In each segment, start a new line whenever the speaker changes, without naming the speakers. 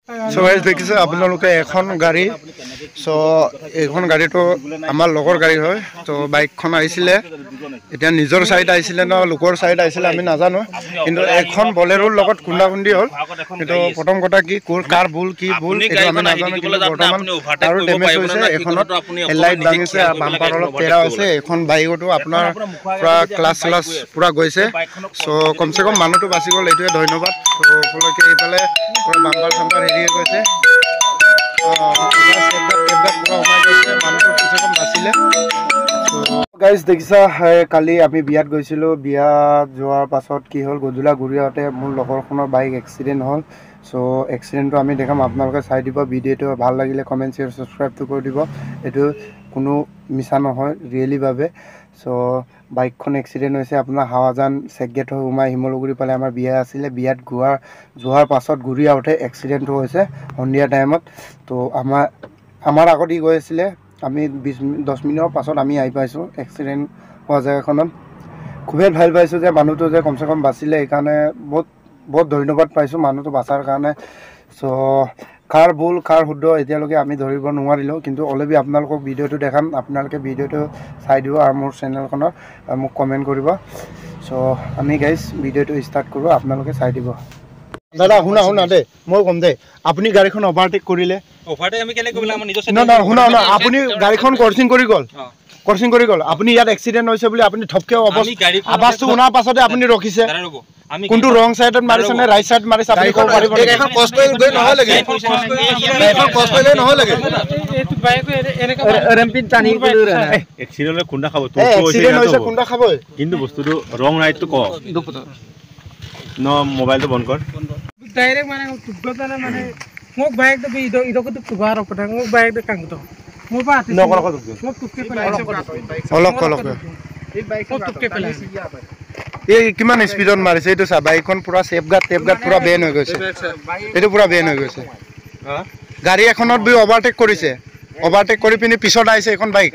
So guys, দেখিছে আপোনালোকে এখন গাড়ী সো এখন গাড়ীটো আমাৰ লগৰ গাড়ী হয় তো বাইকখন আহিছিলে এতিয়া নিজৰ সাইড আহিছিলে না লোকৰ সাইড আহিছিলে আমি নাজানো কিন্তু এখন বলেৰোৰ লগত কুণ্ডাকুণ্ডি হ'ল কিন্তু প্ৰথম কথা কি কাৰ ভুল কি ভুল এটা আমি নাজানো কিন্তু বৰ্তমান আৰু ডেমেজ হৈছে এখনত লাইট ভাঙিছে বাম্পাৰ অলপ তেৰা হৈছে এখন বাইকটো আপোনাৰ পুৰা ক্লাছ পুৰা গৈছে সো কমসে কম মানুহটো বাচি গ'ল এইটোৱে ধন্যবাদ সো ফলকে এইফালে পুৰা বাম্পাৰ চাম্পাৰ হেৰি গৈছে গাইজ দেখিছা কালি আমি বিয়াত গৈছিলোঁ বিয়াত যোৱাৰ পাছত কি হ'ল গধূলা ঘূৰি আহোঁতে মোৰ লগৰখনৰ বাইক এক্সিডেণ্ট হ'ল চ' এক্সিডেণ্টটো আমি দেখাম আপোনালোকে চাই দিব ভিডিঅ'টো ভাল লাগিলে কমেণ্ট শ্বেয়াৰ ছাবস্ক্ৰাইবটো কৰি দিব এইটো কোনো মিছা নহয় ৰিয়েলিভাৱে চ' বাইকখন এক্সিডেণ্ট হৈছে আপোনাৰ হাৱাজান চেকগেট হৈ সোমাই শিমলুগুৰি পালে আমাৰ বিয়া আছিলে বিয়াত যোৱাৰ পাছত ঘূৰি আহোঁতে এক্সিডেণ্টটো হৈছে সন্ধিয়া টাইমত তো আমাৰ আগত ই গৈ আছিলে আমি 10 মিনিটৰ পাছত আমি আহি পাইছোঁ এক্সিডেণ্ট হোৱা জেগাখনত খুবেই ভাল পাইছোঁ যে মানুহটো যে কমচে কম বাচিলে সেইকাৰণে বহুত ধন্যবাদ পাইছোঁ মানুহটো বাচাৰ কাৰণে চ' কাৰ ভুল কাৰ শুদ্ধ এতিয়ালৈকে আমি ধৰিব নোৱাৰিলোঁ কিন্তু অলৰেডি আপোনালোকক ভিডিঅ'টো দেখাম আপোনালোকে ভিডিঅ'টো চাই দিব আৰু মোৰ চেনেলখনত মোক কমেণ্ট কৰিব চ' আমি গাইজ ভিডিঅ'টো ষ্টাৰ্ট কৰোঁ আপোনালোকে চাই দিব দাদা শুনা দে মই কম দে আপুনি গাড়ীখন অভাৰটেক কৰিলে
অভাৰটেক আমি কেনে কৰিলে আমাৰ নিজৰ
শুনা আপুনি গাড়ীখন ক্ৰচিং কৰি গ'ল আপুনি ইয়াত এক্সিডেণ্ট হৈছে বুলি আপুনি ঠপকে আৱাজটো শুনাৰ পাছতে আপুনি ৰখিছে কোনটো ৰং সাইডত মাৰিছে নে ৰাইট সাইড মাৰিছে আপুনি ক'ব পাৰিব
এখন কষ্ট গৈ নহয় লাগে এখন কষ্ট লৈ নহয় লাগে
এইটো বাইক এনেকা ৰেম্পিন টানি
এক্সিডেণ্টলে কুণ্ডা খাব তো
এক্সিডেণ্ট হৈছে কুণ্ডা খাবই
কিন্তু বস্তুটো ৰং ৰাইটটো ক ন মোবাইলটো বন্ধ কৰ
ডাইৰেক্ট মানে টুকগতানে মানে মোক বাইক দে ইদকো টুকবাৰ ওপৰত মোক বাইক দে কাংটো মোৰ পা আতি
নকৰ
মোক টুককে পেলাইছে
অলক
এই বাইক টুককে পেলাইছে
এই কিমান স্পিডত মাৰিছে এইটো চা বাইকখন পুৰা টেপগাৰ্ড পুৰা বেন হৈ গৈছে এইটো পুৰা বেন হৈ গৈছে গাড়ী এখনত বি অভাৰটেক কৰিছে অভাৰটেক কৰি পিনি পিছত আহিছে এখন বাইক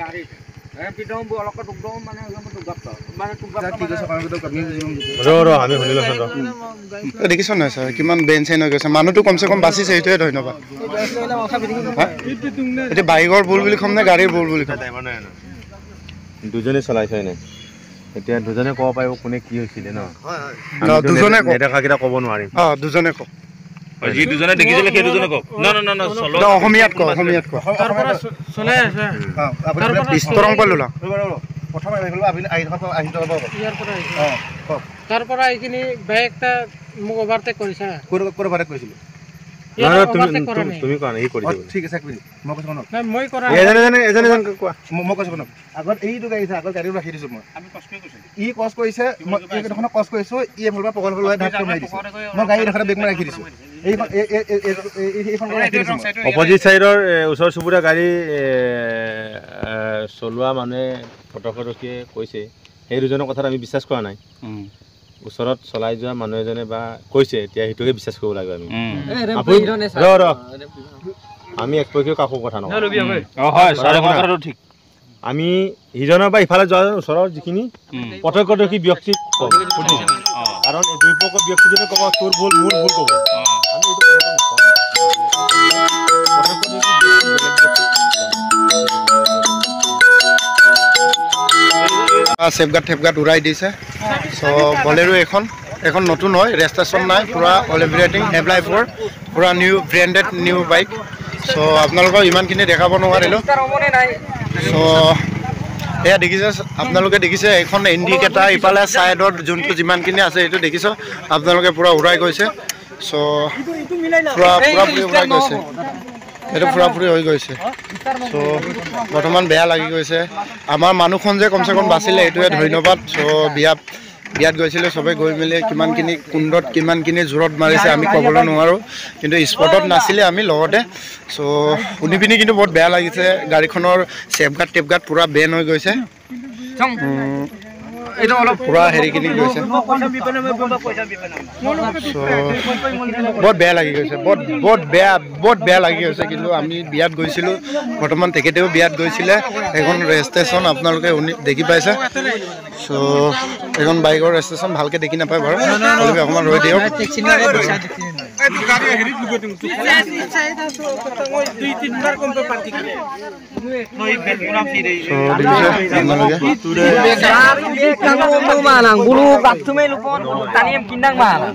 দেখিছ নাই ছাৰ কিমান বেন চেন হৈ গৈছে মানুহটো কমচে কম বাচিছে সেইটোৱে ধন্যবাদ এতিয়া বাইকৰ ভুল বুলি ক'ম নে গাড়ীৰ ভুল বুলি ক'ম
দুজনে চলাইছে নাই এতিয়া দুজনে ক'ব পাৰিব কোনে কি হৈছিলে ন
দুজনে
নেদেখাকেইটা ক'ব নোৱাৰিম
দুজনে কওক
যি দুজনে দেখিছিলে সেই দুজনে কওক ন
অসমীয়াত কওক
তাৰপৰা চলাই আছে
ষ্ট্ৰং কৰি লোলা
প্ৰথম
তাৰপৰা এইখিনি বাইক এটা মোক অভাৰটেক কৰিছে
ক'ৰবাত কৈছিলোঁ
তুমি কোৱা নাই কৰি
ঠিক আছে মই কৈছোঁ
মই কৰা
এজন কোৱা
মই কৈছোঁ শুনক আগত এইটো গাড়ী আছে আগত গাড়ীও ৰাখি দিছোঁ মই ই কষ্ট কৰিছে মই এইখনক কষ্ট কৰিছোঁ ই এফালৰ পৰা পকল ফালে ঢাক মাৰি দিছোঁ মই গাড়ী এডোখৰতে বেগ মাৰি ৰাখি দিছোঁ
অপজিট চাইডৰ ওচৰ চুবুৰীয়া গাড়ী চলোৱা মানুহে ফটকৰকীয়ে কৈছে সেই দুজনৰ কথাত আমি বিশ্বাস কৰা নাই ওচৰত চলাই যোৱা মানুহ এজনে বা কৈছে এতিয়া সেইটোকে বিশ্বাস কৰিব লাগিব আমি একপক্ষীয় কাকো কথা নকওঁ আমি সিজনৰ পৰা ইফালে যোৱা ওচৰৰ যিখিনি প্ৰত্যক্ষদৰ্শী ব্যক্তিক কওঁ কাৰণ দুই পক্ষ ব্যক্তিজনে ক'ব তোৰ ভুল মোৰ ভুল ক'ব আমি এইটো কথা নকওঁ
টেপগাৰ্ড উৰাই দিছে চ' বলেৰো এখন নতুন হয় ৰেজিষ্ট্ৰেশ্যন নাই পুৰা অল এভৰিথিং এপ্লাই ফৰ পুৰা নিউ ব্ৰেণ্ডেড নিউ বাইক চ' আপোনালোকক ইমানখিনি দেখাব নোৱাৰিলোঁ চ' এয়া দেখিছে আপোনালোকে দেখিছে এখন ইণ্ডিকেটাৰ ইফালে ছাইডত যোনটো যিমানখিনি আছে সেইটো দেখিছ আপোনালোকে পুৰা উৰাই গৈছে চ' পুৰাপুৰি উৰাই গৈছে এইটো পুৰাপুৰি হৈ গৈছে চ' বৰ্তমান বেয়া লাগি গৈছে আমাৰ মানুহখন যে কমচে কম বাচিলে এইটোৱে ধন্যবাদ চ' বিয়াত গৈছিলোঁ চবেই গৈ মেলি কিমানখিনি কুণ্ডত কিমানখিনি জোৰত মাৰিছে আমি ক'বলৈ নোৱাৰোঁ কিন্তু স্পটত নাছিলে আমি লগতে চ' শুনি পিনি কিন্তু বহুত বেয়া লাগিছে গাড়ীখনৰ টেপগাৰ্ড পুৰা বেন হৈ গৈছে পুৰা হেৰিখিনি গৈছে বহুত বেয়া লাগি গৈছে বহুত বেয়া লাগি গৈছে কিন্তু আমি বিয়াত গৈছিলোঁ বৰ্তমান তেখেতেও বিয়াত গৈছিলে এখন ৰেজিষ্ট্ৰেশ্যন আপোনালোকে দেখি পাইছে চ' এখন বাইকৰ ৰেজিষ্ট্ৰেশ্যন ভালকৈ দেখি নাপায় বাৰু অকণমান ৰৈ দিয়ক
এইটো গাড়ী হেৰি দিব দিম মই 2-3 বাৰ কম পাৰ্টি কৰে মই বেলগুনা ফিরে
সো দেখিছে আপোনালোকে
manang bulu baktume lupon taniem kindang mana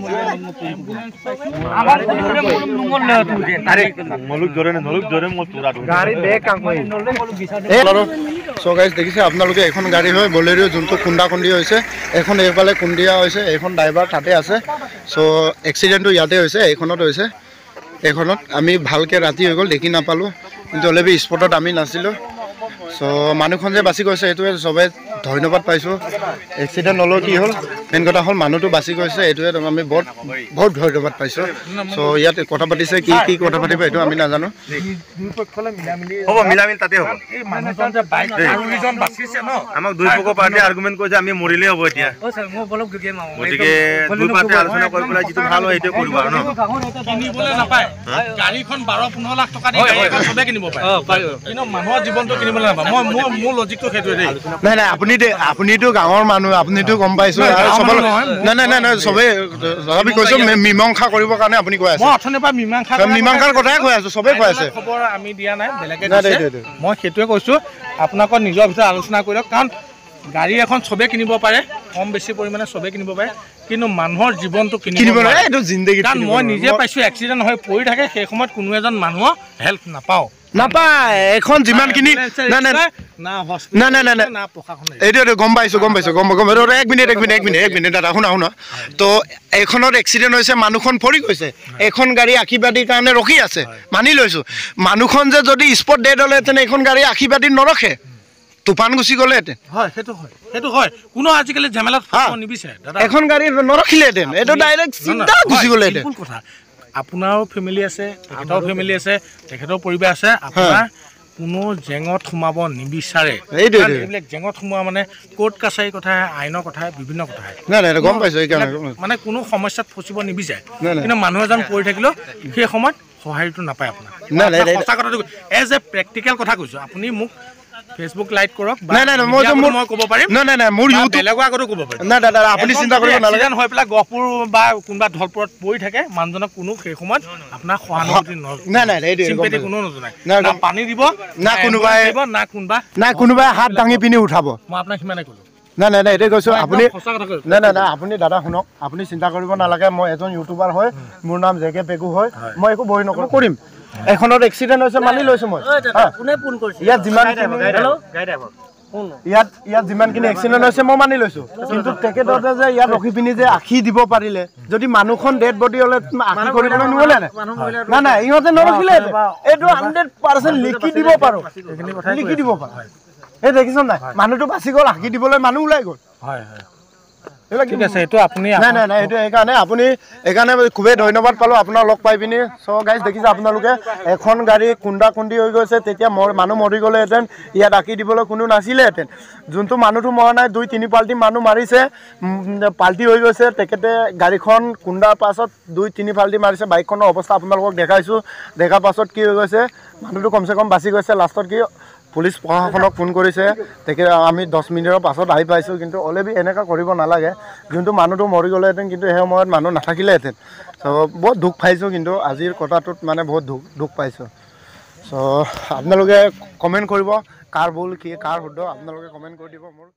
amar kure mulum nungol le tu den
আরে মলুক ধরে না নলুক ধরে মল পুরা
গাড়ী বেক কাম কৰি সো গাইজ দেখিছে আপোনালোকে এখন গাড়ী হয় বলেৰো যোনটো খুন্দা খুন্দি হৈছে এখন এইফালে খুন্দিয়া হৈছে এইখন ড্ৰাইভাৰ তাতে আছে সো এক্সিডেণ্টটো ইয়াতে হৈছে এইখনত হৈছে এইখনত আমি ভালকে ৰাতি হৈ গ'ল দেখি নাপালোঁ কিন্তু অলৰেডি স্পটত আমি নাছিলোঁ সো মানুহখন যে বাচি গৈছে এইটোৱে চবে ধন্যবাদ পাইছোঁ এক্সিডেণ্ট হ'লেও কি হ'ল মেইন কথা হ'ল মানুহটো বাচি গৈছে এইটোৱে আমি বহুত ধন্যবাদ পাইছোঁ সো ইয়াত কথা পাতিছে কি কথা পাতিব এইটো আমি নাজানো
হ'ব মিলামিল তাতে হ'ব
এই মানুহজন যে বাইক আৰু ইজন বাচিছে ন
আমাক দুই পক্ষ পাৰ্টি আৰ্গুমেণ্ট কৰিছে আমি মৰিলেই হ'ব এতিয়া
o sir mo bolok gege ma
গতিকে দুই পাৰ্টি আলোচনা কৰি পেলাই যিটো ভাল হয় সেইটোৱে কৰিব আৰু ন
কিনিবলৈ নাপায় গাড়ীখন 12-15 লাখ টকা দি গাড়ী এখন চবে কিনিব পাৰে কিন্তু মানুহৰ জীৱনটো কিনিবলৈ নাপায় মই মোৰ লজিকটো সেইটোৱে দেই
নাই আপুনিতো গাঁৱৰ মানুহ আপুনিতো গম পাইছোঁ নাই চবে তথাপি কৈছোঁ মীমাংসা কৰিবৰ কাৰণে আপুনি কৈ আছে
মই অথনিৰ পৰা
মীমাংসাৰ কথাই কৈ আছোঁ চবেই কৈ আছে
খবৰ আমি দিয়া নাই বেলেগে দিছে মই সেইটোৱে কৈছোঁ আপোনালোকৰ নিজৰ ভিতৰত আলোচনা কৰি লওক কাৰণ গাড়ী এখন চবে কিনিব পাৰে কম বেছি পৰিমাণে চবে কিনিব পাৰে কিন্তু মানুহৰ জীৱনটো কিনিব নোৱাৰে
এইটো জিন্দগী
কাৰণ মই নিজে পাইছোঁ এক্সিডেণ্ট হৈ পৰি থাকে সেই সময়ত কোনো এজন মানুহৰ হেল্প
নাপায় এখন যিমানখিনি
না প্ৰশাসনে
এইটো গম পাইছোঁ এক মিনিট দাদা শুনা তো এইখনত এক্সিডেণ্ট হৈছে মানুহখন পৰি গৈছে এখন গাড়ী আশীৰ্বাদীৰ কাৰণে ৰখি আছে মানি লৈছোঁ মানুহখন যে যদি স্পট ডেড হ'লেহেঁতেন এইখন গাড়ী আশীৰ্বাদীত নৰখে তুফান গুচি গ'লেহেঁতেন
হয় সেইটো হয় কোনো আজিকালি ঝামেলাত ফচিব নিবিচাৰে দাদা
এখন গাড়ী নৰখিলেহেঁতেন এইটো ডাইৰেক্ট চিন্তা গুচি গ'লেহেঁতেন
কথা আপোনাৰো ফেমিলি আছে তেখেতৰ ফেমিলি আছে তেখেতৰ পৰিৱেশ আছে আপোনাৰ কোনো জেঙত সোমাব নিবিচাৰে এইবিলাক জেঙত সোমোৱা মানে কোৰ্ট কাছাৰী কথা আইনৰ কথা বিভিন্ন কথা
নাই গম পাইছোঁ
মানে কোনো সমস্যাত ফচিব নিবিচাৰে কিন্তু মানুহ এজন পৰি থাকিলেও সেই সময়ত সহায়টো নাপায় আপোনাৰ সঁচা কথাটো এজ এ প্ৰেক্টিকেল কথা কৈছোঁ আপুনি মোক ফেচবুক লাইক কৰক মই ক'ব পাৰিম
নাই মোৰ
বেলেগৰ আগতো ক'ব পাৰিম
নাই দাদা আপুনি চিন্তা কৰিব নালাগে
হৈ পেলাই গহপুৰ বা কোনোবা ধলপুৰত পৰি থাকে মানুহজনক কোনো সেই সময়ত আপোনাৰ সহানুভূতি চিম্পেথি কোনো নজনায় না পানী দিব
না কোনোবাই কোনোবাই হাত দাঙি পিনি উঠাব
মই আপোনাক সিমানে ক'লোঁ
নাই এইটোৱে কৈছোঁ আপুনি নাই আপুনি দাদা শুনক আপুনি চিন্তা কৰিব নালাগে মই এজন ইউটিউবাৰ হয় মোৰ নাম জেকে পেগু হয় মই একো বহি নকৰোঁ কৰিম এখনত এক্সিডেণ্ট হৈছে মানি লৈছোঁ মই ইয়াত যিমানখিনি এক্সিডেণ্ট হৈছে মই মানি লৈছোঁ কিন্তু তেখেততে যে ইয়াত ৰখি পিনি যে আখি দিব পাৰিলে যদি মানুহখন ডেড বডি হ'লে আখি কৰিবলৈ নহ'লে নাই ইহঁতে নৰখিলে এইটো 100% লিখি দিব পাৰোঁ এই দেখিছ নাই মানুহটো বাচি গ'ল আখি দিবলৈ মানুহ ওলাই গ'ল
ঠিক আছে এইটো আপুনি
নাই এইটো এইকাৰণে খুবেই ধন্যবাদ পালোঁ আপোনাৰ লগ পাই পিনি চ' গাইজ দেখিছে আপোনালোকে এখন গাড়ী খুন্দি হৈ গৈছে তেতিয়া মানুহ মৰি গ'লেহেঁতেন ইয়াত আঁকি দিবলৈ কোনো নাছিলেহেঁতেন যোনটো মানুহটো মৰা নাই 2-3 পাল্টি মানুহ মাৰিছে পাল্টি হৈ গৈছে তেখেতে গাড়ীখন খুন্দাৰ পাছত 2-3 পাল্টি মাৰিছে বাইকখনৰ অৱস্থা আপোনালোকক দেখাইছোঁ দেখাৰ পাছত কি হৈ গৈছে মানুহটো কমচে কম বাচি গৈছে লাষ্টত কি পুলিচ প্ৰশাসনক ফোন কৰিছে তেখেতে আমি 10 মিনিটৰ পাছত আহি পাইছোঁ কিন্তু অলৰেডি এনেকুৱা কৰিব নালাগে যোনটো মানুহটো মৰি গ'লেহেঁতেন কিন্তু সেই সময়ত মানুহ নাথাকিলেহেঁতেন চ' বহুত দুখ পাইছোঁ কিন্তু আজিৰ কথাটোত মানে বহুত দুখ পাইছোঁ চ' আপোনালোকে কমেণ্ট কৰিব কাৰ ভুল কি কাৰ শুদ্ধ আপোনালোকে কমেণ্ট কৰি দিব মোৰ